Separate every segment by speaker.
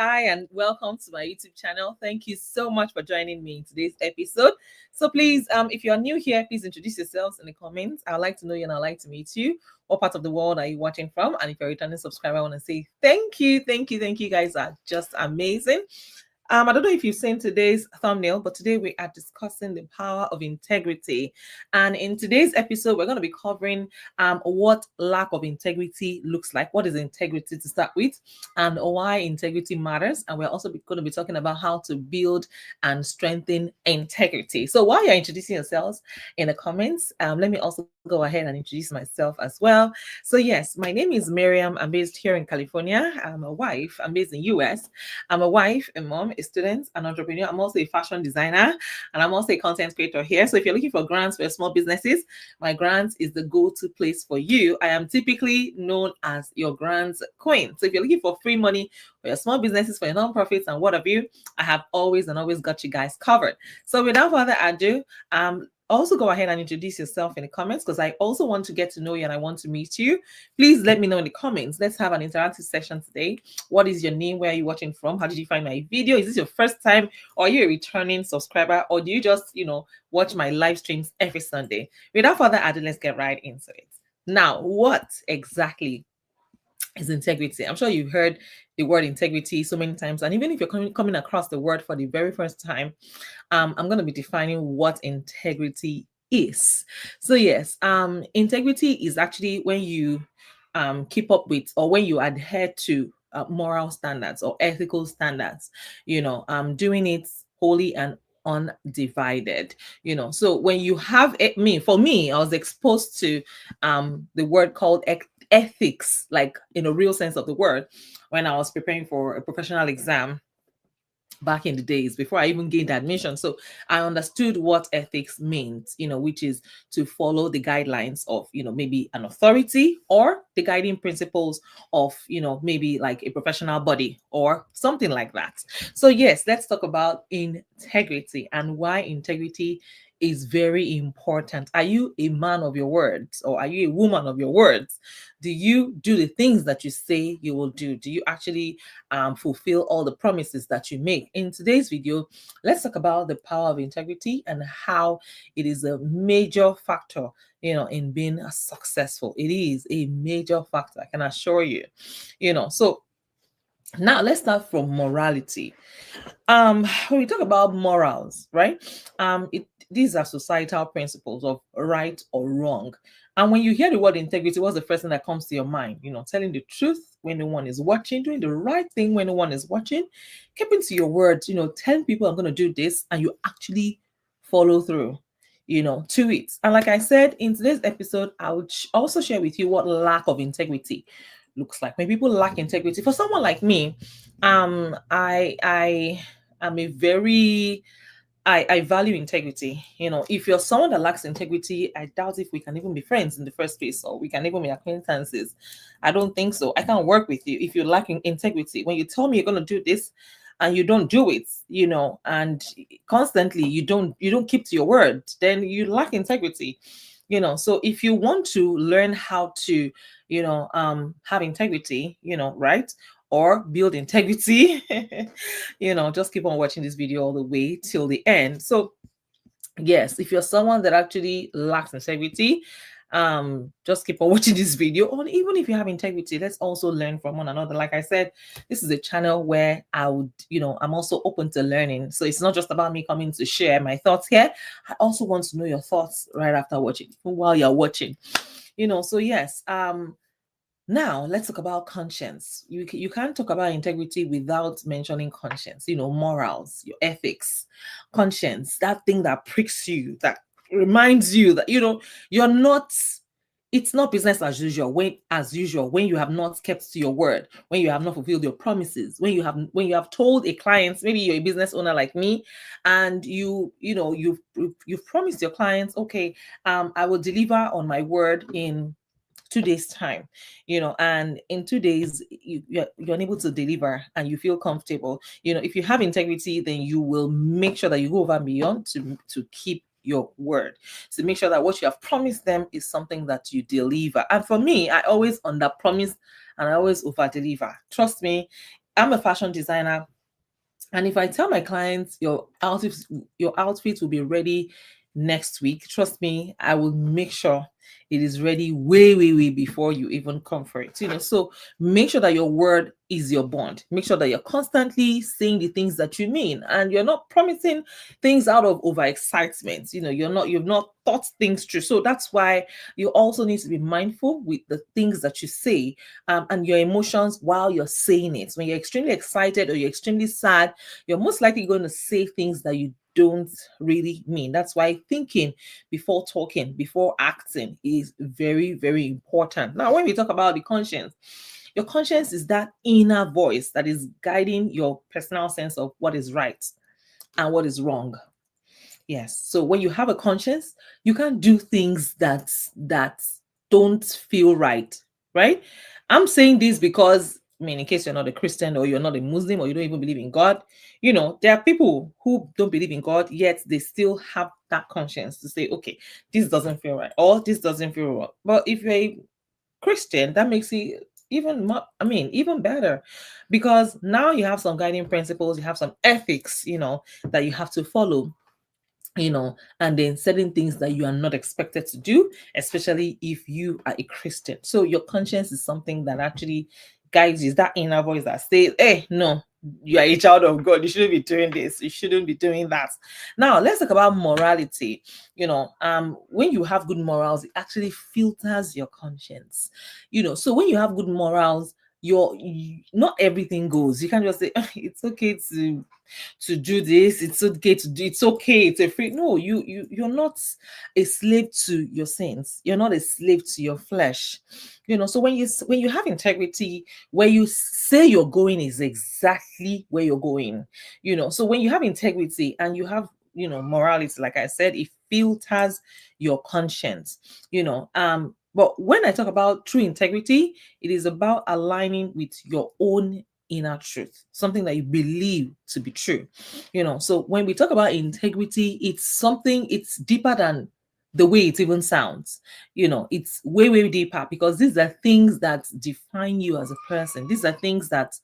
Speaker 1: Hi, and welcome to my YouTube channel. Thank you so much for joining me in today's episode. So please, if you are new here, please introduce yourselves in the comments. I'd like to know you and I'd like to meet you. What part of the world are you watching from? And if you're a returning subscriber, I want to say thank you. You guys are just amazing. I don't know if you've seen today's thumbnail, but today we are discussing the power of integrity. And in today's episode, we're going to be covering what lack of integrity looks like. What is integrity to start with, and why integrity matters. And we're also going to be talking about how to build and strengthen integrity. So while you're introducing yourselves in the comments, let me also go ahead and introduce myself as well. So yes, my name is Miriam. I'm based here in California. I'm a wife. I'm based in US. I'm a wife, a mom, a student, an entrepreneur. I'm also a fashion designer, and I'm also a content creator here. So if you're looking for grants for small businesses, my grants is the go-to place for you. I am typically known as your grants queen. So if you're looking for free money for your small businesses, for your nonprofits, and what have you, I have always got you guys covered. So without further ado, also go ahead and introduce yourself in the comments, because I also want to get to know you and I want to meet you. Please let me know in the comments. Let's have an interactive session today. What is your name? Where are you watching from? How did you find my video? Is this your first time, or are you a returning subscriber, or do you just, watch my live streams every Sunday? Without further ado, let's get right into it. Now, what exactly is integrity? I'm sure you've heard the word integrity so many times, and even if you're coming across the word for the very first time, I'm going to be defining what integrity is. So yes, integrity is actually when you keep up with, or when you adhere to moral standards or ethical standards, doing it wholly and undivided. So when you have for me, I was exposed to the word called ethics, like in a real sense of the word, when I was preparing for a professional exam back in the days before I even gained admission. So I understood what ethics meant, which is to follow the guidelines of, maybe an authority, or the guiding principles of, maybe like a professional body or something like that. So yes, let's talk about integrity and why integrity is very important. Are you a man of your words, or are you a woman of your words? Do you do the things that you say you will do? Do you actually fulfill all the promises that you make? In today's video, let's talk about the power of integrity and how it is a major factor, in being successful. It is a major factor, I can assure you. So now let's start from morality. When we talk about morals, right? These are societal principles of right or wrong. And when you hear the word integrity, what's the first thing that comes to your mind? Telling the truth when no one is watching, doing the right thing when no one is watching, keeping to your words, telling people I'm going to do this, and you actually follow through, to it. And like I said, in today's episode, I would also share with you what lack of integrity looks like. When people lack integrity, for someone like me, I am a very I value integrity. If you're someone that lacks integrity, I doubt if we can even be friends in the first place, or we can even be acquaintances. I don't think so. I can't work with you if you're lacking integrity. When you tell me you're going to do this and you don't do it, and constantly you don't keep to your word, then you lack integrity. So if you want to learn how to, have integrity, right, or build integrity, just keep on watching this video all the way till the end. So yes, if you're someone that actually lacks integrity, just keep on watching this video. Or even if you have integrity, let's also learn from one another. Like I said, this is a channel where I would, I'm also open to learning. So it's not just about me coming to share my thoughts here. I also want to know your thoughts right after watching, while you're watching. So yes, now let's talk about conscience. You can't talk about integrity without mentioning conscience, morals, your ethics, conscience, that thing that pricks you, that reminds you that, you're not, it's not business as usual when you have not kept to your word, when you have not fulfilled your promises, when you have told a client, maybe you're a business owner like me, and you've promised your clients, okay, I will deliver on my word in 2 days time, and in 2 days you're unable to deliver and you feel comfortable. If you have integrity, then you will make sure that you go over and beyond to keep your word, to make sure that what you have promised them is something that you deliver. And for me, I always under promise and I always over deliver. Trust me, I'm a fashion designer, and if I tell my clients your outfit will be ready next week, trust me, I will make sure it is ready way, way, way before you even come for it. So make sure that your word is your bond. Make sure that you're constantly saying the things that you mean, and you're not promising things out of overexcitement. You've not thought things through. So that's why you also need to be mindful with the things that you say, and your emotions while you're saying it. When you're extremely excited or you're extremely sad, you're most likely going to say things that you don't really mean. That's why thinking before talking, before acting is very, very important. Now, when we talk about the conscience, your conscience is that inner voice that is guiding your personal sense of what is right and what is wrong. Yes. So when you have a conscience, you can't do things that don't feel right, right? I'm saying this because, I mean, in case you're not a Christian or you're not a Muslim or you don't even believe in God, there are people who don't believe in God, yet they still have that conscience to say, okay, this doesn't feel right or this doesn't feel wrong. But if you're a Christian, that makes it even more, even better, because now you have some guiding principles, you have some ethics, that you have to follow, and then certain things that you are not expected to do, especially if you are a Christian. So your conscience is something that actually guides you, that inner voice that says, hey, no, you are a child of God, you shouldn't be doing this, you shouldn't be doing that. Now let's talk about morality. When you have good morals, it actually filters your conscience. So when you have good morals, not everything goes. You can't just say it's okay to do this, it's okay to do, it's okay, it's a free. No, you're not a slave to your sins, you're not a slave to your flesh. So when you have integrity, where you say you're going is exactly where you're going. So when you have integrity and you have morality, like I said, it filters your conscience. But when I talk about true integrity, it is about aligning with your own inner truth, something that you believe to be true. So when we talk about integrity, it's deeper than the way it even sounds. It's way, way deeper, because these are things that define you as a person. These are things that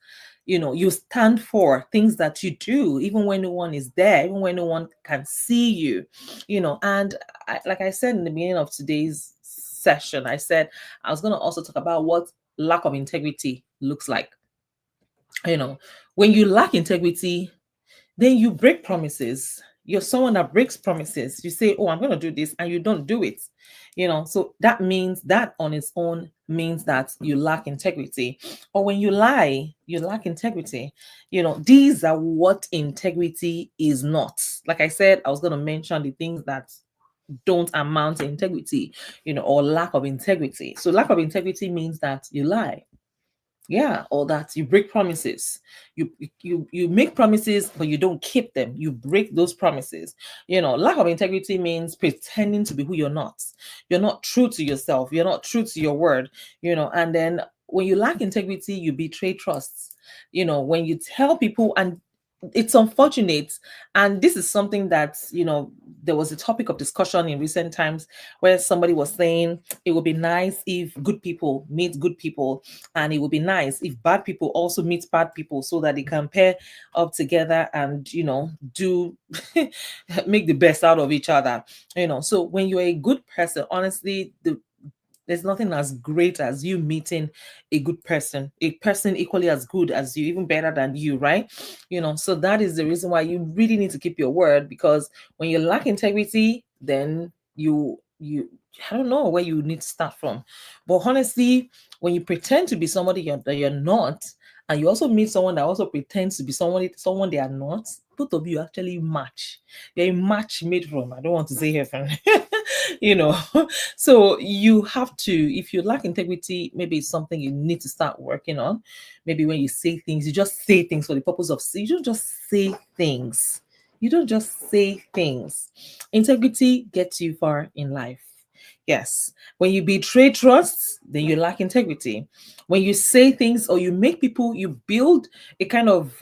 Speaker 1: you stand for, things that you do even when no one is there, even when no one can see you. And like I said in the beginning of today's session, I said I was going to also talk about what lack of integrity looks like. When you lack integrity, then you break promises. You're someone that breaks promises. You say, oh, I'm going to do this, and you don't do it. So that means, that on its own means that you lack integrity. Or when you lie, you lack integrity. These are what integrity is not. Like I said, I was going to mention the things that don't amount to integrity, or lack of integrity. So lack of integrity means that you lie, yeah, or that you break promises. You make promises, but you don't keep them. You break those promises. Lack of integrity means pretending to be who you're not. You're not true to yourself, you're not true to your word. And then when you lack integrity, you betray trusts. When you tell people, and it's unfortunate, and this is something that there was a topic of discussion in recent times, where somebody was saying it would be nice if good people meet good people, and it would be nice if bad people also meet bad people, so that they can pair up together and do make the best out of each other. So when you're a good person, honestly, there's nothing as great as you meeting a person equally as good as you, even better than you, right? So that is the reason why you really need to keep your word, because when you lack integrity, then you I don't know where you need to start from. But honestly, when you pretend to be somebody that you're not, and you also meet someone that also pretends to be someone they are not, both of you actually match. You're a match made from, I don't want to say heaven. you know so you have to, if you lack integrity, maybe it's something you need to start working on. Maybe when you say things, you just say things for the purpose of you don't just say things. You don't just say things. Integrity gets you far in life. Yes. When you betray trust, then you lack integrity. When you say things, or you make people, you build a kind of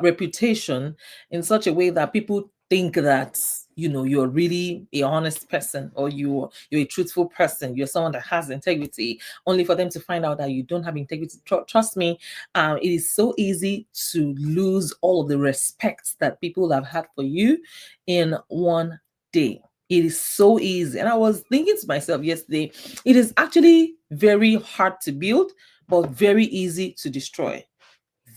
Speaker 1: reputation in such a way that people think that you're really a honest person, or you're a truthful person, you're someone that has integrity, only for them to find out that you don't have integrity. Trust me, it is so easy to lose all of the respect that people have had for you in one day. It is so easy. And I was thinking to myself yesterday, it is actually very hard to build, but very easy to destroy.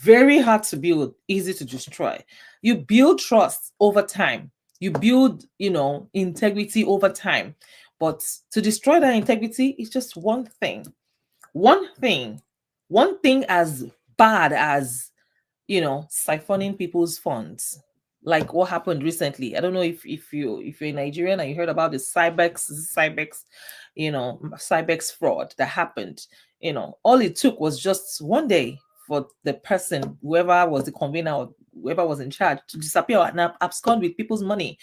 Speaker 1: Very hard to build, easy to destroy. You build trust over time. You build, integrity over time. But to destroy that integrity is just one thing. One thing. One thing as bad as, siphoning people's funds. Like what happened recently. I don't know if you're Nigerian and you heard about the Cybex fraud that happened. All it took was just one day for the person, whoever was the convener or whoever was in charge, to disappear and abscond with people's money.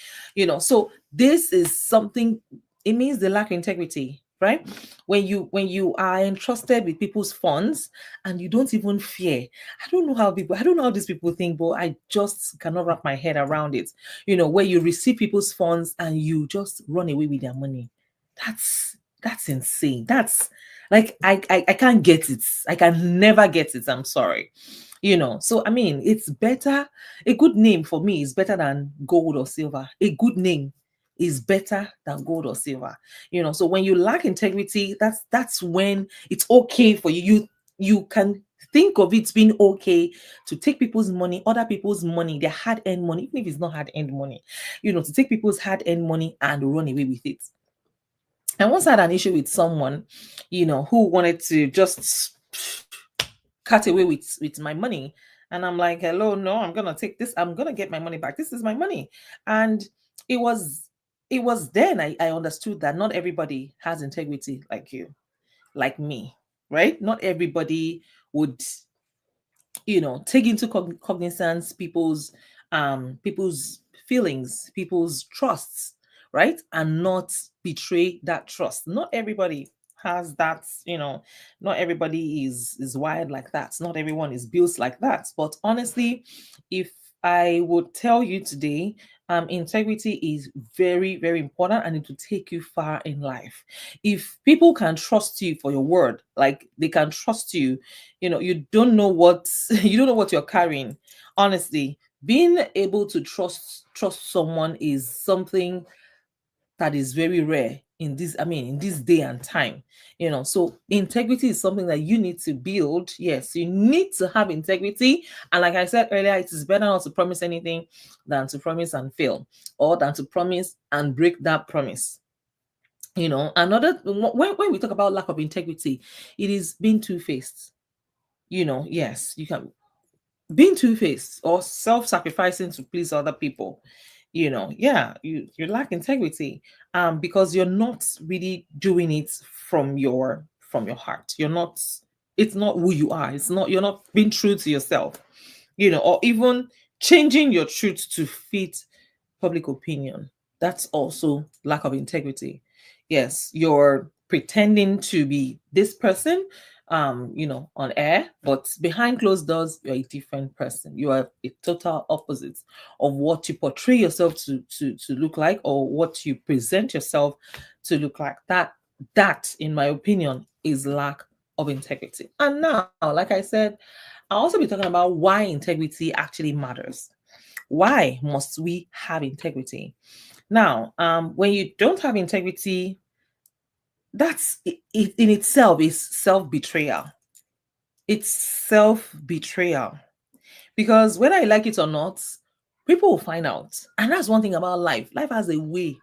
Speaker 1: So this is something. It means they lack integrity, right? When you are entrusted with people's funds and you don't even fear. I don't know how these people think, but I just cannot wrap my head around it. Where you receive people's funds and you just run away with their money. That's insane. That's like I can't get it. I can never get it. I'm sorry. So I mean, it's better. A good name for me is better than gold or silver. A good name is better than gold or silver. So when you lack integrity, that's when it's okay for you. You can think of it being okay to take people's money, other people's money, their hard-earned money, even if it's not hard-earned money, to take people's hard-earned money and run away with it. I once had an issue with someone, who wanted to just cut away with my money. And I'm like, hello, no, I'm gonna take this, I'm gonna get my money back. This is my money. And it was it was then I understood that not everybody has integrity like you, like me, right? Not everybody would take into cognizance people's feelings, people's trusts, right? And not betray that trust. Not everybody has that. Not everybody is wired like that. Not everyone is built like that. But honestly, if I would tell you today, integrity is very, very important, and it will take you far in life. If people can trust you for your word, like they can trust you, you don't know what you don't know what you're carrying. Honestly, being able to trust someone is something that is very rare in this day and time. So integrity is something that you need to build. Yes, you need to have integrity. And like I said earlier, it is better not to promise anything than to promise and fail, or than to promise and break that promise. Another, when we talk about lack of integrity, it is being two-faced. Yes, you can being two-faced or self-sacrificing to please other people. Yeah, you lack integrity, because you're not really doing it from your heart. It's not who you are. You're not being true to yourself, or even changing your truth to fit public opinion. That's also lack of integrity. Yes, you're pretending to be this person, on air, but behind closed doors, you're a different person. You are a total opposite of what you portray yourself to look like, or what you present yourself to look like. That, in my opinion, is lack of integrity. And now, like I said, I'll also be talking about why integrity actually matters. Why must we have integrity? Now, when you don't have integrity, that's it in itself is self-betrayal. It's self-betrayal. Because whether I like it or not, people will find out. And that's one thing about life. Life has a way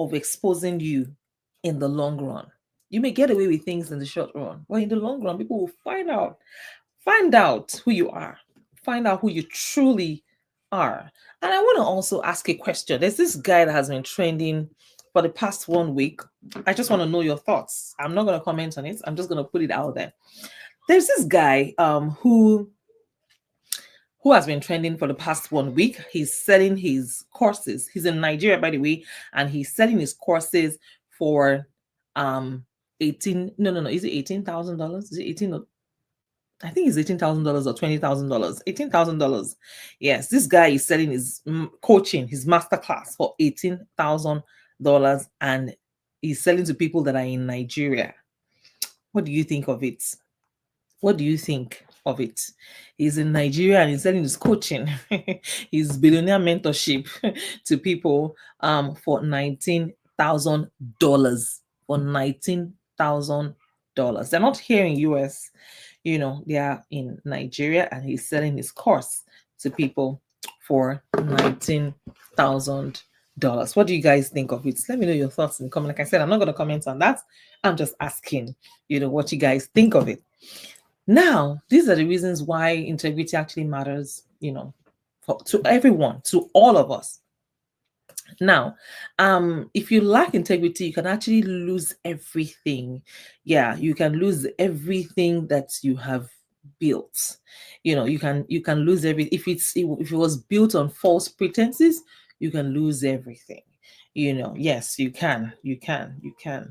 Speaker 1: of exposing you in the long run. You may get away with things in the short run, but in the long run, people will find out who you are, find out who you truly are. And I want to also ask a question. There's this guy that has been trending for the past 1 week. I just want to know your thoughts. I'm not going to comment on it. I'm just going to put it out there. There's this guy who has been trending for the past 1 week. He's selling his courses. He's in Nigeria, by the way, and he's selling his courses for 18. No. Is it $18,000? Is it 18? I think it's $18,000 or $20,000. $18,000. Yes, this guy is selling his coaching, his master class for $18,000, and he's selling to people that are in Nigeria. What do you think of it? What do you think of it? He's in Nigeria and he's selling his coaching, his billionaire mentorship to people for $19,000. For $19,000. They're not here in US, they are in Nigeria, and he's selling his course to people for $19,000. What do you guys think of it? Let me know your thoughts in the comment. Like I said, I'm not going to comment on that. I'm just asking, what you guys think of it. Now, these are the reasons why integrity actually matters, to everyone, to all of us. Now, if you lack integrity, you can actually lose everything. Yeah, you can lose everything that you have built. You can lose everything. If it was built on false pretenses, you can lose everything. Yes, you can.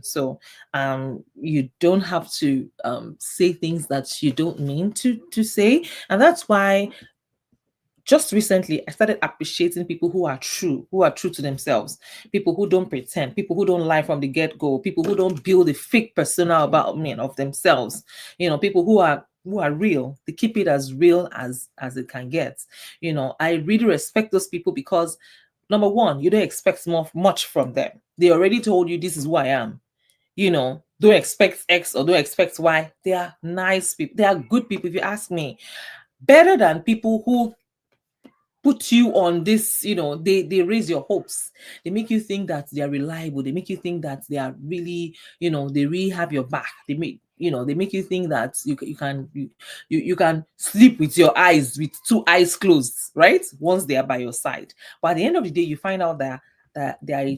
Speaker 1: So you don't have to say things that you don't mean to say. And that's why just recently I started appreciating people who are true to themselves, people who don't pretend, people who don't lie from the get-go, people who don't build a fake persona about me and of themselves, people who are real. They keep it as real as it can get. I really respect those people because, number one, you don't expect much from them. They already told you this is who I am. Don't expect X or don't expect Y. They are nice people. They are good people, if you ask me. Better than people who put you on this, they raise your hopes. They make you think that they are reliable. They make you think that they are really, they really have your back. They make you think that you can sleep with your eyes, with two eyes closed, right? Once they are by your side. But at the end of the day, you find out that they are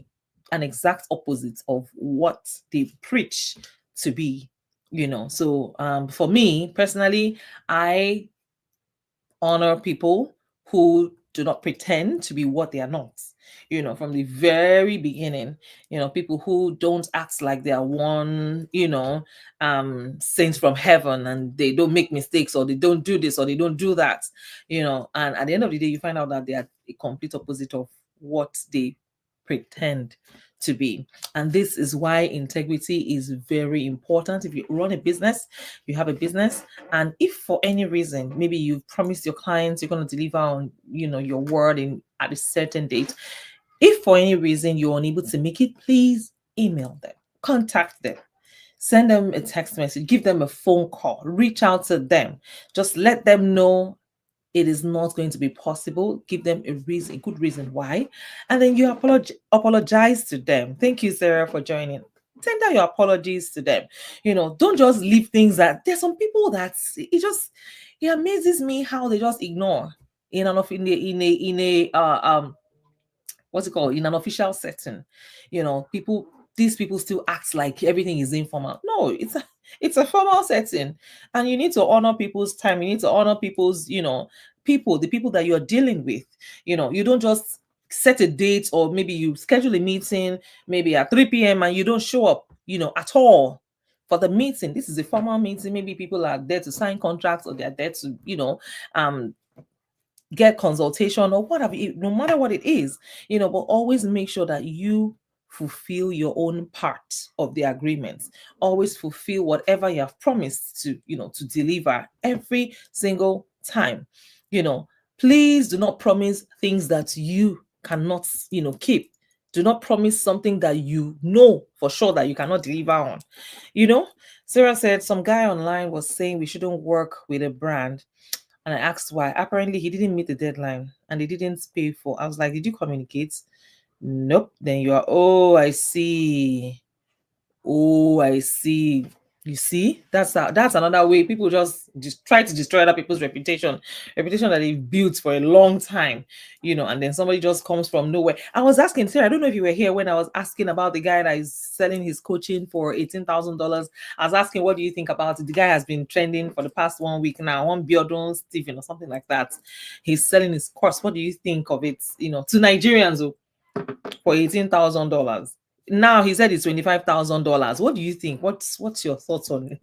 Speaker 1: an exact opposite of what they preach to be. So for me personally, I honor people who do not pretend to be what they are not. From the very beginning, people who don't act like they are one, saints from heaven, and they don't make mistakes, or they don't do this, or they don't do that, and at the end of the day, you find out that they are a complete opposite of what they pretend to be. And this is why integrity is very important. If you run a business, you have a business, and if for any reason, maybe you've promised your clients you're going to deliver on your word at a certain date, if for any reason you're unable to make it, please email them, contact them, send them a text message, give them a phone call, reach out to them, just let them know it is not going to be possible. Give them a good reason why, and then you apologize to them. Thank you, Sarah, for joining. Tender your apologies to them. Don't just leave things that there's some people that it amazes me how they just ignore in a what's it called, in an official setting. These people still act like everything is informal. No, it's a formal setting, and you need to honor people's time. You need to honor people's the people that you're dealing with. You don't just set a date, or maybe you schedule a meeting maybe at 3 p.m. and you don't show up at all for the meeting. This is a formal meeting. Maybe people are there to sign contracts, or they're there to get consultation, or whatever, no matter what it is, but always make sure that you fulfill your own part of the agreement. Always fulfill whatever you have promised to deliver every single time. Please do not promise things that you cannot keep. Do not promise something that you know for sure that you cannot deliver on. Sarah said some guy online was saying we shouldn't work with a brand. And I asked why. Apparently, he didn't meet the deadline and they didn't pay for. I was like, did you communicate? Nope. Then you are, oh, I see. Oh, I see. You see, that's another way people just try to destroy other people's reputation that they've built for a long time, and then somebody just comes from nowhere. I was asking Sarah, I don't know if you were here when I was asking about the guy that is selling his coaching for $18,000. I was asking, what do you think about it? The guy has been trending for the past 1 week now, on Biodun Stephen or something like that. He's selling his course. What do you think of it? To Nigerians for $18,000. Now he said it's $25,000. What do you think? What's your thoughts on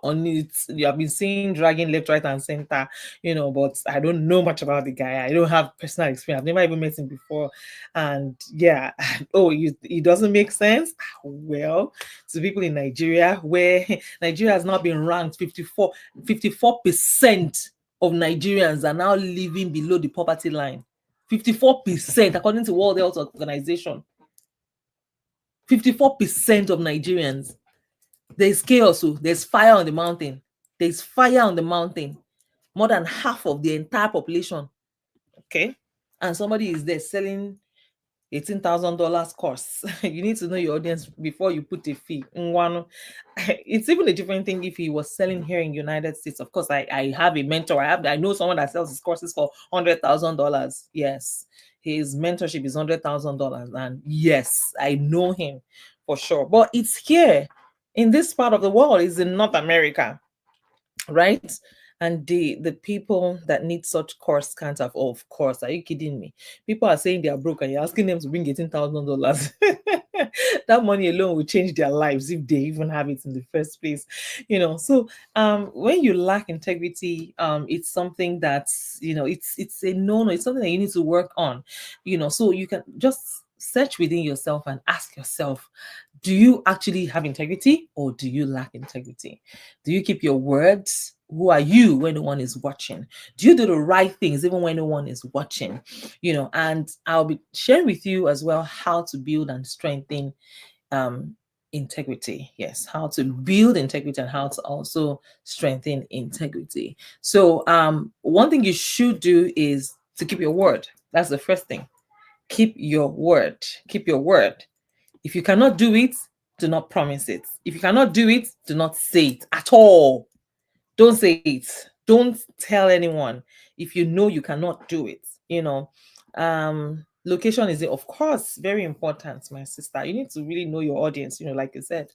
Speaker 1: on it. You have been seeing dragging left, right, and center, but I don't know much about the guy. I don't have personal experience. I've never even met him before. And yeah, it doesn't make sense. Well, to people in Nigeria, where Nigeria has now been ranked 54% of Nigerians are now living below the poverty line. 54%, according to World Health Organization. 54% of Nigerians. There's chaos. There's fire on the mountain. There's fire on the mountain. More than half of the entire population. Okay. And somebody is there selling $18,000 course. You need to know your audience before you put a fee. It's even a different thing if he was selling here in United States. Of course, I have a mentor. I know someone that sells his courses for $100,000. Yes, his mentorship is $100,000, and yes, I know him for sure. But it's here in this part of the world. Is in North America, right? And the people that need such course can't have. Oh, of course, are you kidding me? People are saying they are broke and you're asking them to bring $18,000. That money alone will change their lives if they even have it in the first place. So when you lack integrity, it's something that's, it's a no. It's something that you need to work on. So you can just search within yourself and ask yourself, do you actually have integrity or do you lack integrity? Do you keep your words? Who are you when no one is watching? Do you do the right things even when no one is watching? And I'll be sharing with you as well how to build and strengthen integrity. Yes, how to build integrity and how to also strengthen integrity. So one thing you should do is to keep your word. That's the first thing. Keep your word. Keep your word. If you cannot do it, do not promise it. If you cannot do it, do not say it at all. Don't say it. Don't tell anyone if you know you cannot do it. Location is, of course, very important, my sister. You need to really know your audience, like you said.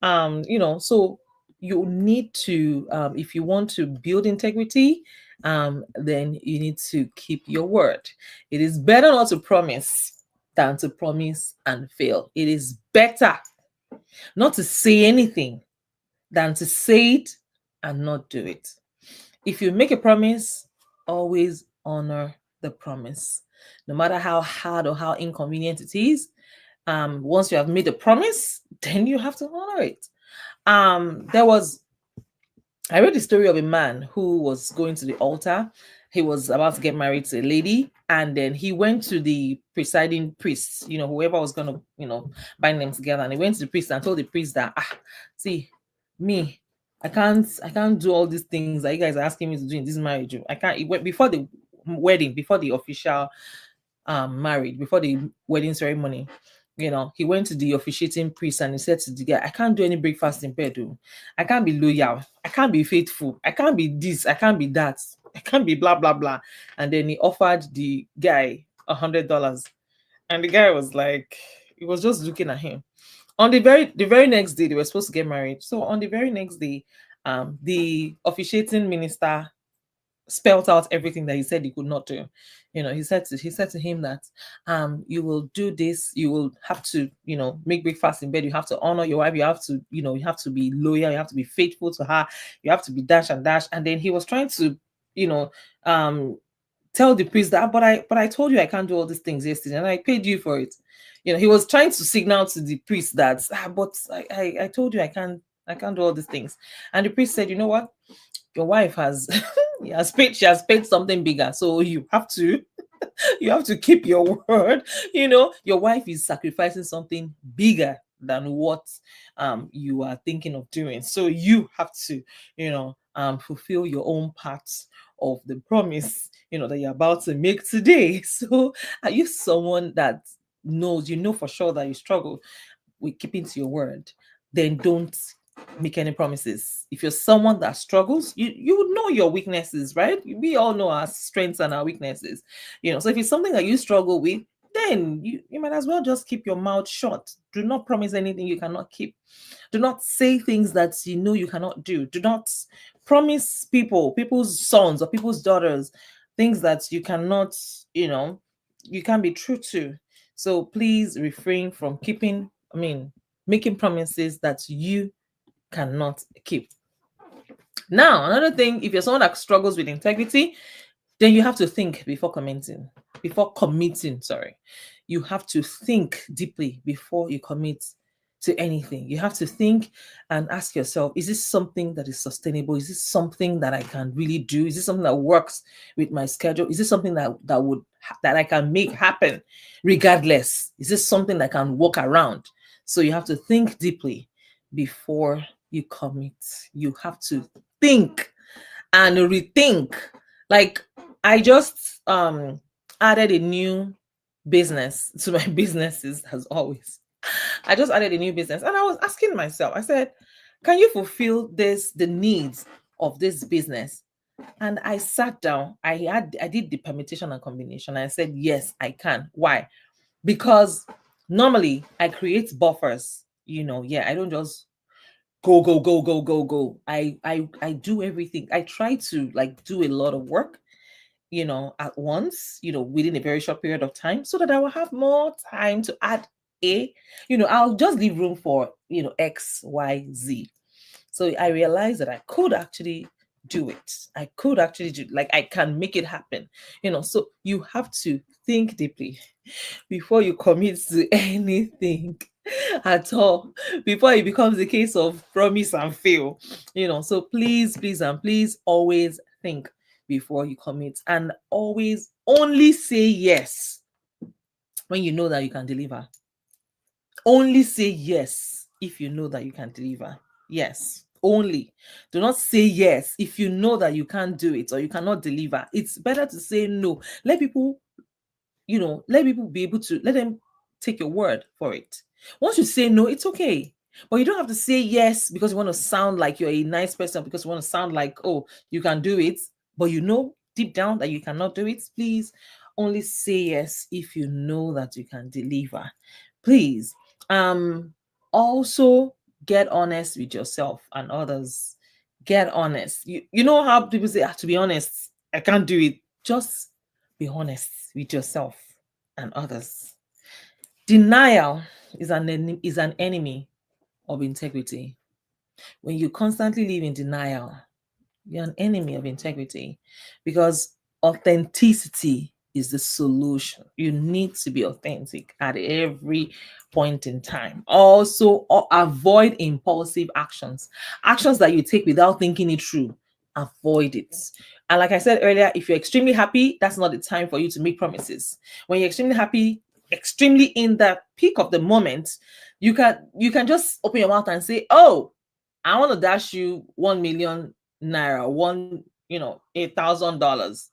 Speaker 1: So you need to, if you want to build integrity, then you need to keep your word. It is better not to promise than to promise and fail. It is better not to say anything than to say it and not do it. If you make a promise, always honor the promise. No matter how hard or how inconvenient it is, once you have made a promise, then you have to honor it. I read the story of a man who was going to the altar. He was about to get married to a lady, and then he went to the presiding priest, whoever was going to, bind them together. And he went to the priest and told the priest that, see, me, I can't do all these things that you guys are asking me to do in this marriage. I can't. It went before the wedding, before the official married, before the wedding ceremony. He went to the officiating priest and he said to the guy, I can't do any breakfast in bed. I can't be loyal. I can't be faithful. I can't be this. I can't be that. I can't be blah, blah, blah. And then he offered the guy $100. And the guy was like, he was just looking at him. On the very next day, they were supposed to get married. So on the very next day, the officiating minister spelt out everything that he said he could not do. He said to him that you will do this, you will have to, make breakfast in bed, you have to honor your wife, you have to, you have to be loyal, you have to be faithful to her, you have to be dash and dash. And then he was trying to, tell the priest that, but I told you I can't do all these things yesterday and I paid you for it. He was trying to signal to the priest that, but I told you I can't do all these things. And the priest said, you know what? Your wife has she has paid something bigger. So you have to keep your word. Your wife is sacrificing something bigger than what you are thinking of doing. So you have to, fulfill your own part of the promise, that you're about to make today. So are you someone that knows, for sure that you struggle with keeping to your word? Then don't make any promises. If you're someone that struggles, you know your weaknesses, right? We all know our strengths and our weaknesses. So if it's something that you struggle with, then you might as well just keep your mouth shut. Do not promise anything you cannot keep. Do not say things that you know you cannot do. Do not promise people's sons or people's daughters things that you cannot, you can't be true to. So please refrain from making promises that you cannot keep. Now, another thing, if you're someone that struggles with integrity, then you have to think before committing, sorry. You have to think deeply before you commit to anything. You have to think and ask yourself, is this something that is sustainable? Is this something that I can really do? Is this something that works with my schedule? Is this something that I can make happen regardless? Is this something that I can walk around? So you have to think deeply before you commit. You have to think and rethink. Like, I just added a new business to my businesses, as always. I just added a new business, and I was asking myself, I said, can you fulfill the needs of this business? And I sat down, I did the permutation and combination, and I said, yes, I can. Why? Because normally I create buffers, yeah, I don't just go go go go go go. I do everything. I try to like do a lot of work, at once, within a very short period of time, so that I will have more time to add a, I'll just leave room for, X, Y, Z. So I realized that I could actually do it. I could actually do, like, I can make it happen, So you have to think deeply before you commit to anything at all, before it becomes a case of promise and fail. So please, please, and please always think before you commit, and always only say yes when you know that you can deliver. Only say yes if you know that you can deliver. Yes, only. Do not say yes if you know that you can't do it or you cannot deliver. It's better to say no. Let people be able to, let them take your word for it. Once you say no, it's okay. But you don't have to say yes because you want to sound like you're a nice person, because you want to sound like, oh, you can do it, but you know deep down that you cannot do it. Please only say yes if you know that you can deliver. Please. Also get honest with yourself and others. Get honest. You know how people say, to be honest, I can't do it. Just be honest with yourself and others. Denial is an enemy of integrity. When you constantly live in denial, you're an enemy of integrity, because authenticity is the solution. You need to be authentic at every point in time. Also, avoid impulsive actions that you take without thinking it through. Avoid it. And like I said earlier, if you're extremely happy, that's not the time for you to make promises. When you're extremely happy, extremely in the peak of the moment, you can just open your mouth and say, oh, I want to dash you 1 million naira, $1,000,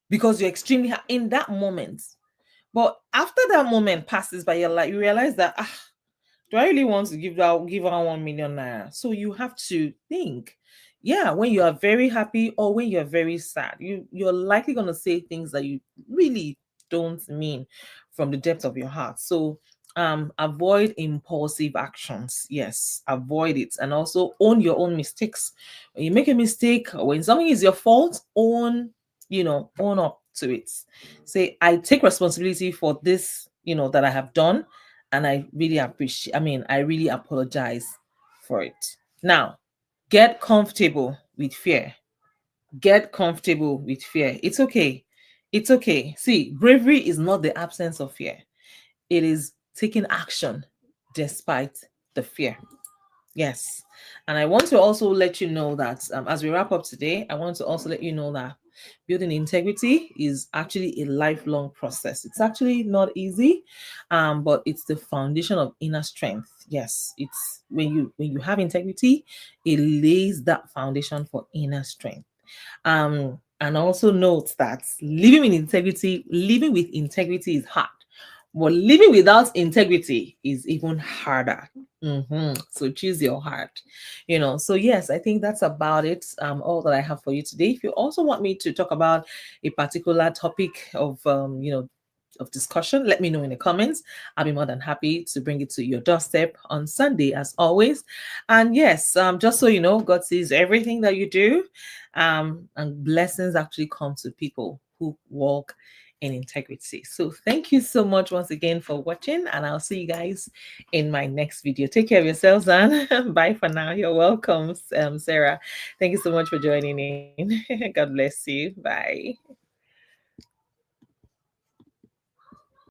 Speaker 1: because you're extremely in that moment. But after that moment passes by, you realize that, do I really want to give out 1 million naira? So you have to think. Yeah, when you are very happy or when you're very sad, you're likely gonna say things that you really don't mean from the depth of your heart. So avoid impulsive actions. Yes, avoid it, and also own your own mistakes. When you make a mistake or when something is your fault, own up to it. Say, I take responsibility for this, that I have done, and I really I really apologize for it. Now, get comfortable with fear. Get comfortable with fear. It's okay. It's okay. See, bravery is not the absence of fear, it is taking action despite the fear. Yes. And I want to also let you know that as we wrap up today, I want to also let you know that building integrity is actually a lifelong process. It's actually not easy, but it's the foundation of inner strength. Yes, it's when you have integrity, it lays that foundation for inner strength. And also note that living with integrity is hard, but living without integrity is even harder. So choose your heart. So yes, I think that's about it. All that I have for you today. If you also want me to talk about a particular topic of discussion, let me know in the comments. I'll be more than happy to bring it to your doorstep on Sunday, as always. And yes, just so you know, God sees everything that you do, and blessings actually come to people who walk in integrity. So thank you so much once again for watching, and I'll see you guys in my next video. Take care of yourselves, and bye for now. You're welcome, Sarah. Thank you so much for joining in. God bless you. Bye.